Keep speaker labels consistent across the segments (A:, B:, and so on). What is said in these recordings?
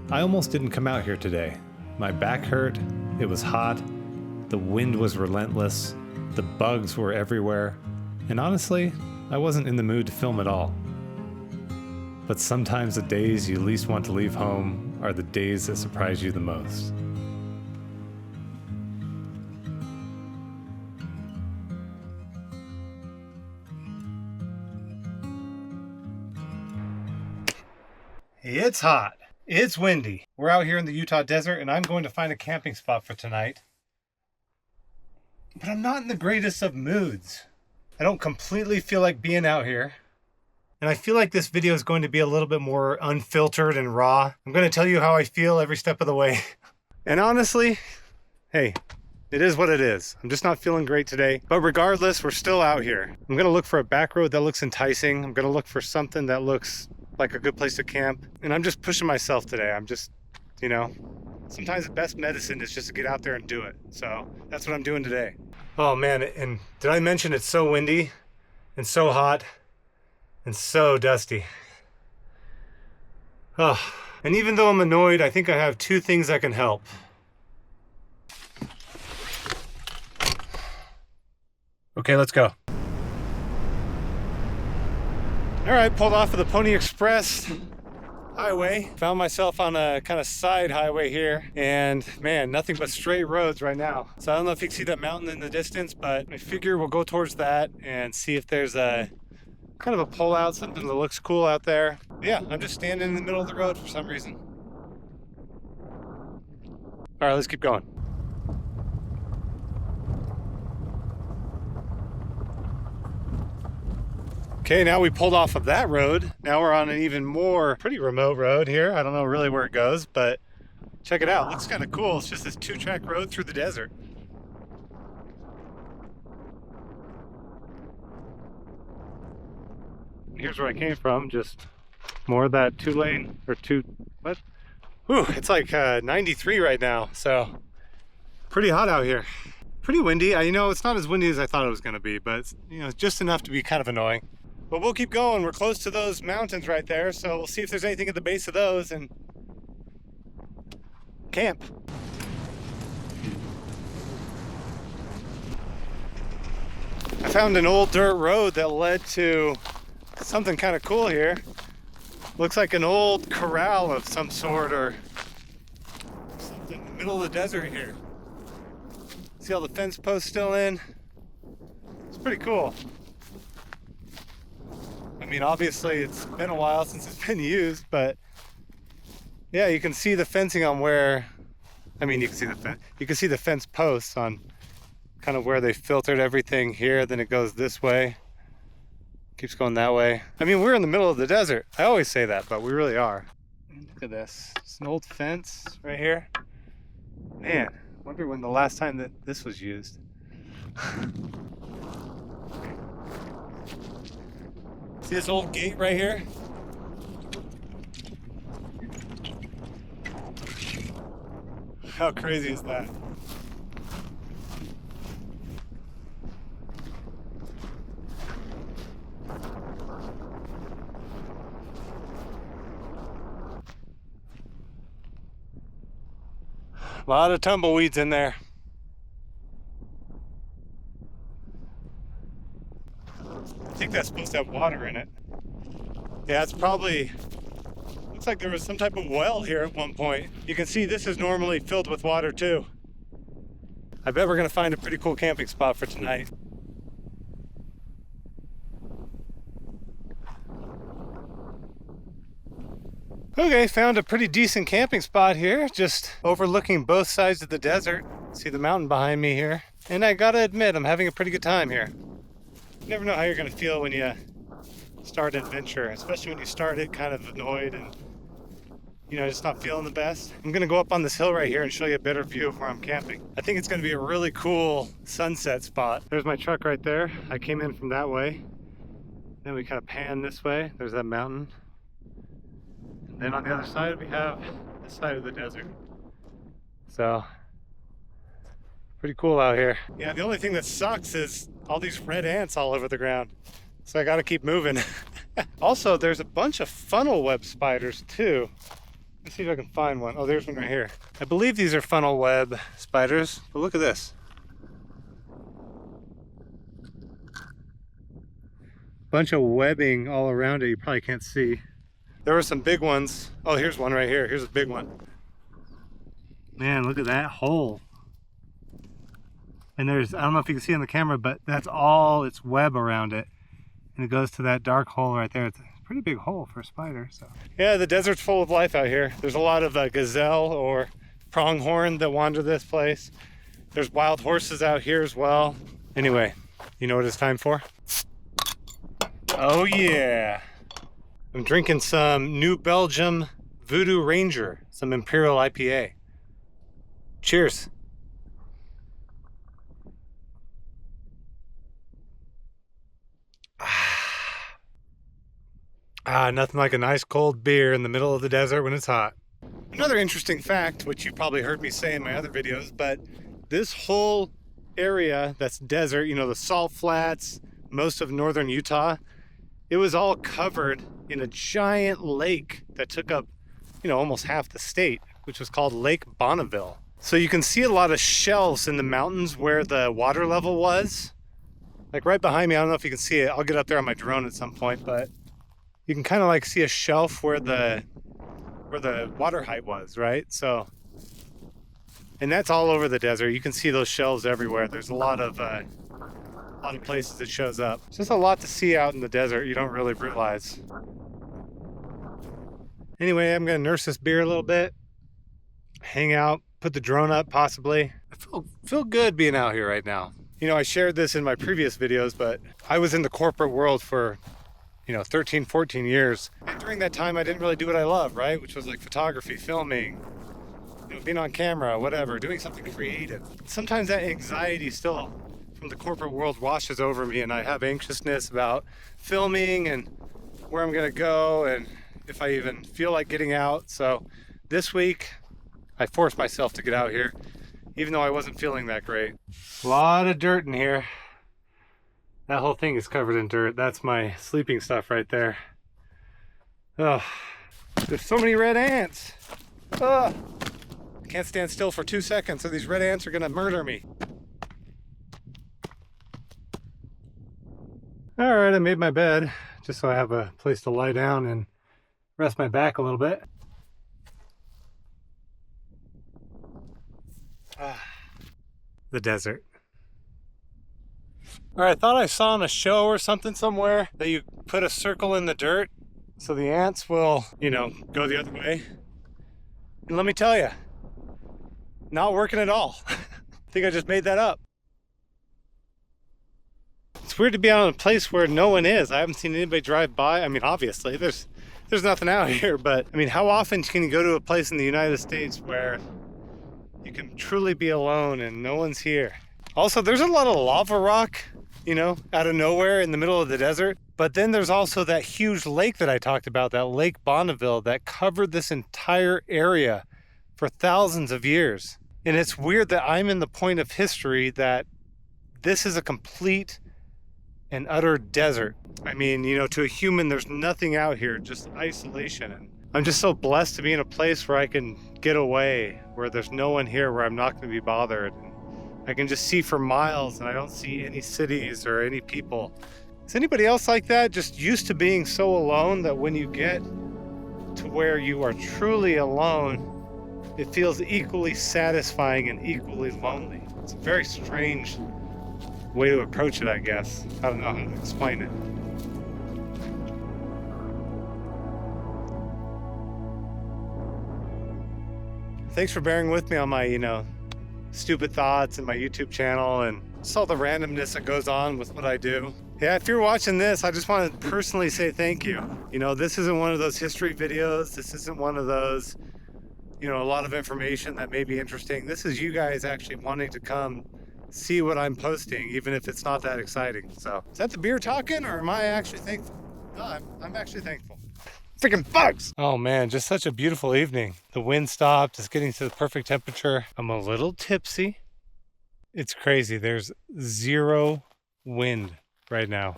A: I almost didn't come out here today. My back hurt, it was hot, the wind was relentless, the bugs were everywhere, and honestly, I wasn't in the mood to film at all. But sometimes the days you least want to leave home are the days that surprise you the most. It's hot. It's windy. We're out here in the Utah desert and I'm going to find a camping spot for tonight. But I'm not in the greatest of moods. I don't completely feel like being out here. And I feel like this video is going to be a little bit more unfiltered and raw. I'm going to tell you how I feel every step of the way. And honestly, hey, it is what it is. I'm just not feeling great today. But regardless, we're still out here. I'm going to look for a back road that looks enticing. I'm going to look for something that looks like a good place to camp. And I'm just pushing myself today. I'm just, sometimes the best medicine is just to get out there and do it. So that's what I'm doing today. Oh man, and did I mention it's so windy and so hot and so dusty? Oh, and even though I'm annoyed, I think I have two things that can help. Okay, let's go. All right, pulled off of the Pony Express highway. Found myself on a kind of side highway here, and man, nothing but straight roads right now. So I don't know if you can see that mountain in the distance, but I figure we'll go towards that and see if there's a kind of a pullout, something that looks cool out there. Yeah, I'm just standing in the middle of the road for some reason. All right, let's keep going. Okay, now we pulled off of that road. Now we're on an even more pretty remote road here. I don't know really where it goes, but check it out. It looks kind of cool. It's just this 2-track road through the desert. Here's where I came from, just more of that 2-lane or what? Whew, it's like 93 right now, so pretty hot out here. Pretty windy. It's not as windy as I thought it was gonna be, but it's just enough to be kind of annoying. But we'll keep going. We're close to those mountains right there, so we'll see if there's anything at the base of those and camp. I found an old dirt road that led to something kind of cool here. Looks like an old corral of some sort or something in the middle of the desert here. See all the fence posts still in? It's pretty cool. Obviously it's been a while since it's been used, but yeah, you can see the fencing on where, you can see the fence. You can see the fence posts on kind of where they filtered everything here. Then it goes this way, keeps going that way. We're in the middle of the desert. I always say that, but we really are. Look at this. It's an old fence right here. Man, wonder when the last time that this was used. See this old gate right here? How crazy is that? A lot of tumbleweeds in there. I think that's supposed to have water in it. Yeah, it's probably, looks like there was some type of well here at one point. You can see this is normally filled with water too. I bet we're gonna find a pretty cool camping spot for tonight. Okay, found a pretty decent camping spot here, just overlooking both sides of the desert. See the mountain behind me here. And I gotta admit, I'm having a pretty good time here. You never know how you're gonna feel when you start an adventure, especially when you start it kind of annoyed and just not feeling the best. I'm gonna go up on this hill right here and show you a better view of where I'm camping. I think it's gonna be a really cool sunset spot. There's my truck right there. I came in from that way. Then we kind of pan this way. There's that mountain. And then on the other side, we have this side of the desert. So, pretty cool out here. Yeah, the only thing that sucks is all these red ants all over the ground. So I gotta keep moving. Also, there's a bunch of funnel web spiders too. Let's see if I can find one. Oh, there's one right here. I believe these are funnel web spiders, but look at this. Bunch of webbing all around it. You probably can't see. There were some big ones. Oh, here's one right here. Here's a big one. Man, look at that hole. And there's, I don't know if you can see on the camera, but that's all its web around it. And it goes to that dark hole right there. It's a pretty big hole for a spider. So yeah, the desert's full of life out here. There's a lot of gazelle or pronghorn that wander this place. There's wild horses out here as well. Anyway, you know what it's time for? Oh yeah. I'm drinking some New Belgium Voodoo Ranger, some Imperial IPA. Cheers. Nothing like a nice cold beer in the middle of the desert when it's hot. Another interesting fact, which you probably heard me say in my other videos, but this whole area that's desert, you know, the salt flats, most of northern Utah, it was all covered in a giant lake that took up, you know, almost half the state, which was called Lake Bonneville. So you can see a lot of shelves in the mountains where the water level was. Like right behind me, I don't know if you can see it. I'll get up there on my drone at some point, but you can kind of like see a shelf where the water height was, right? So, and that's all over the desert. You can see those shelves everywhere. There's a lot of places it shows up. It's just a lot to see out in the desert you don't really realize. Anyway, I'm gonna nurse this beer a little bit, hang out, put the drone up possibly. I feel good being out here right now. You know, I shared this in my previous videos, but I was in the corporate world for, you know, 13, 14 years. And during that time, I didn't really do what I love, right? Which was like photography, filming, you know, being on camera, whatever, doing something creative. Sometimes that anxiety still from the corporate world washes over me, and I have anxiousness about filming and where I'm gonna go and if I even feel like getting out. So this week, I forced myself to get out here, even though I wasn't feeling that great. A lot of dirt in here. That whole thing is covered in dirt. That's my sleeping stuff right there. Oh, there's so many red ants. Oh, I can't stand still for 2 seconds, so these red ants are gonna murder me. All right, I made my bed just so I have a place to lie down and rest my back a little bit. The desert. All right, I thought I saw on a show or something somewhere that you put a circle in the dirt so the ants will, you know, go the other way. And let me tell you, not working at all. I think I just made that up. It's weird to be out in a place where no one is. I haven't seen anybody drive by. I mean, obviously, there's nothing out here, but I mean, how often can you go to a place in the United States where you can truly be alone and no one's here? Also, there's a lot of lava rock, you know, out of nowhere in the middle of the desert. But then there's also that huge lake that I talked about, that Lake Bonneville, that covered this entire area for thousands of years. And it's weird that I'm in the point of history that this is a complete and utter desert. I mean, you know, to a human, there's nothing out here, just isolation. And I'm just so blessed to be in a place where I can get away, where there's no one here, where I'm not going to be bothered. And I can just see for miles and I don't see any cities or any people. Is anybody else like that? Just used to being so alone that when you get to where you are truly alone, it feels equally satisfying and equally lonely. It's a very strange way to approach it, I guess. I don't know how to explain it. Thanks for bearing with me on my, you know, stupid thoughts and my YouTube channel and just all the randomness that goes on with what I do. Yeah, if you're watching this, I just want to personally say thank you. You know, this isn't one of those history videos. This isn't one of those, you know, a lot of information that may be interesting. This is you guys actually wanting to come see what I'm posting, even if it's not that exciting. So, is that the beer talking, or am I actually thankful? No, I'm actually thankful. Freaking bugs! Oh man, just such a beautiful evening. The wind stopped, it's getting to the perfect temperature. I'm a little tipsy. It's crazy, there's zero wind right now.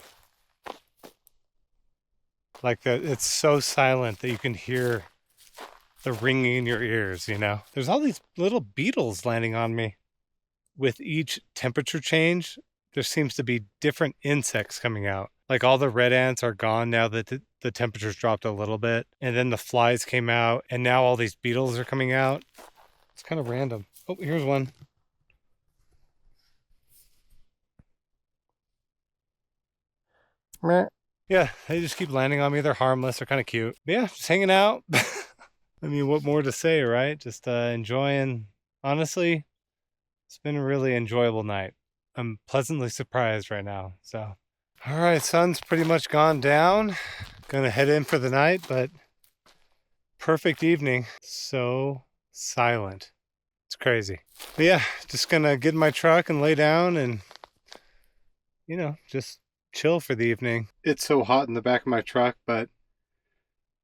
A: Like that, it's so silent that you can hear the ringing in your ears, you know? There's all these little beetles landing on me. With each temperature change, there seems to be different insects coming out. Like all the red ants are gone now that the temperature's dropped a little bit. And then the flies came out, and now all these beetles are coming out. It's kind of random. Oh, here's one. Meh. Yeah, they just keep landing on me. They're harmless. They're kind of cute. But yeah, just hanging out. I mean, what more to say, right? Just enjoying. Honestly, it's been a really enjoyable night. I'm pleasantly surprised right now. So, all right, sun's pretty much gone down. Gonna head in for the night, but perfect evening. So silent. It's crazy. But yeah, just gonna get in my truck and lay down and, you know, just chill for the evening. It's so hot in the back of my truck, but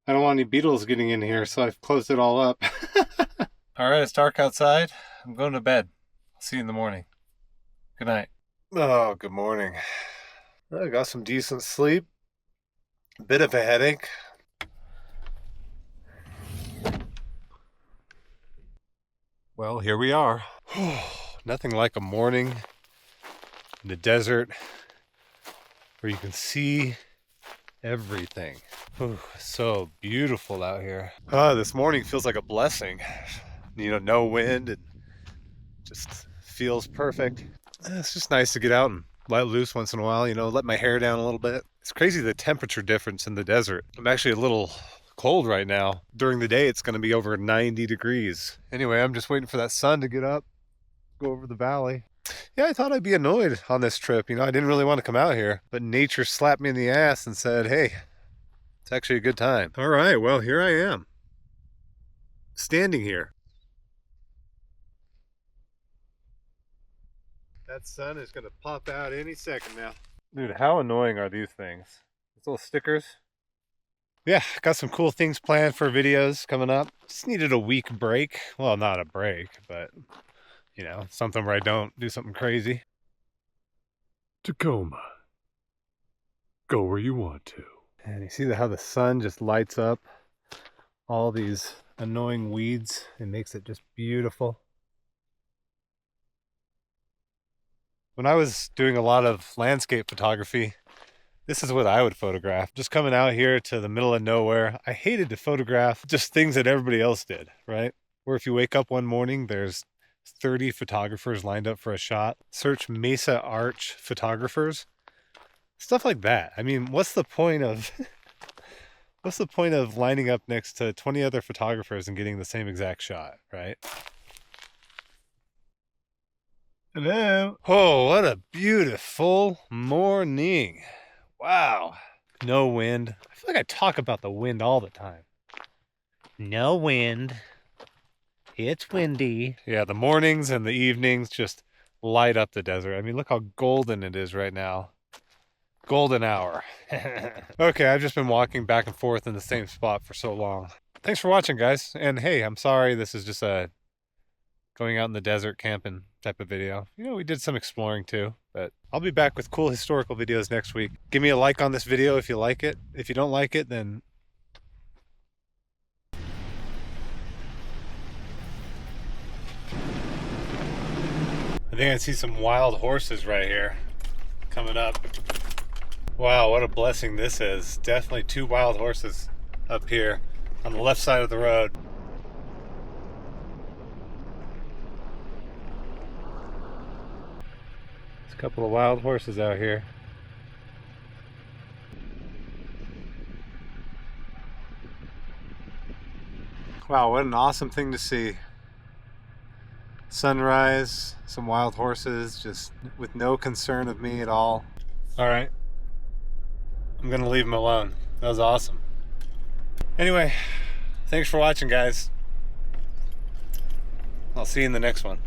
A: I don't want any beetles getting in here, so I've closed it all up. All right, it's dark outside. I'm going to bed. I'll see you in the morning. Good night. Oh, good morning. I got some decent sleep. A bit of a headache. Well, here we are. Nothing like a morning in the desert where you can see everything. So beautiful out here. This morning feels like a blessing. You know, no wind. It just feels perfect. It's just nice to get out and let loose once in a while, you know, let my hair down a little bit. It's crazy the temperature difference in the desert. I'm actually a little cold right now. During the day, it's going to be over 90 degrees. Anyway, I'm just waiting for that sun to get up, go over the valley. Yeah, I thought I'd be annoyed on this trip. You know, I didn't really want to come out here, but nature slapped me in the ass and said, hey, it's actually a good time. All right, well, here I am, standing here. That sun is going to pop out any second now. Dude, how annoying are these things? These little stickers. Yeah, got some cool things planned for videos coming up. Just needed a week break. Well, not a break, but, you know, something where I don't do something crazy. Tacoma. Go where you want to. And you see how the sun just lights up all these annoying weeds and makes it just beautiful. When I was doing a lot of landscape photography, this is what I would photograph. Just coming out here to the middle of nowhere. I hated to photograph just things that everybody else did, right? Where if you wake up one morning, there's 30 photographers lined up for a shot. Search Mesa Arch photographers. Stuff like that. I mean, what's the point of lining up next to 20 other photographers and getting the same exact shot, right? Hello. Oh, what a beautiful morning. Wow. No wind. I feel like I talk about the wind all the time. No wind. It's windy. Yeah, the mornings and the evenings just light up the desert. I mean, look how golden it is right now. Golden hour. Okay, I've just been walking back and forth in the same spot for so long. Thanks for watching, guys. And hey, I'm sorry this is just a going out in the desert camping type of video. You know, we did some exploring too, but I'll be back with cool historical videos next week. Give me a like on this video if you like it. If you don't like it, then I think I see some wild horses right here coming up. Wow, what a blessing this is. Definitely 2 wild horses up here on the left side of the road. A couple of wild horses out here. Wow, what an awesome thing to see. Sunrise, some wild horses, just with no concern of me at all. All right, I'm gonna leave them alone. That was awesome. Anyway, thanks for watching, guys. I'll see you in the next one.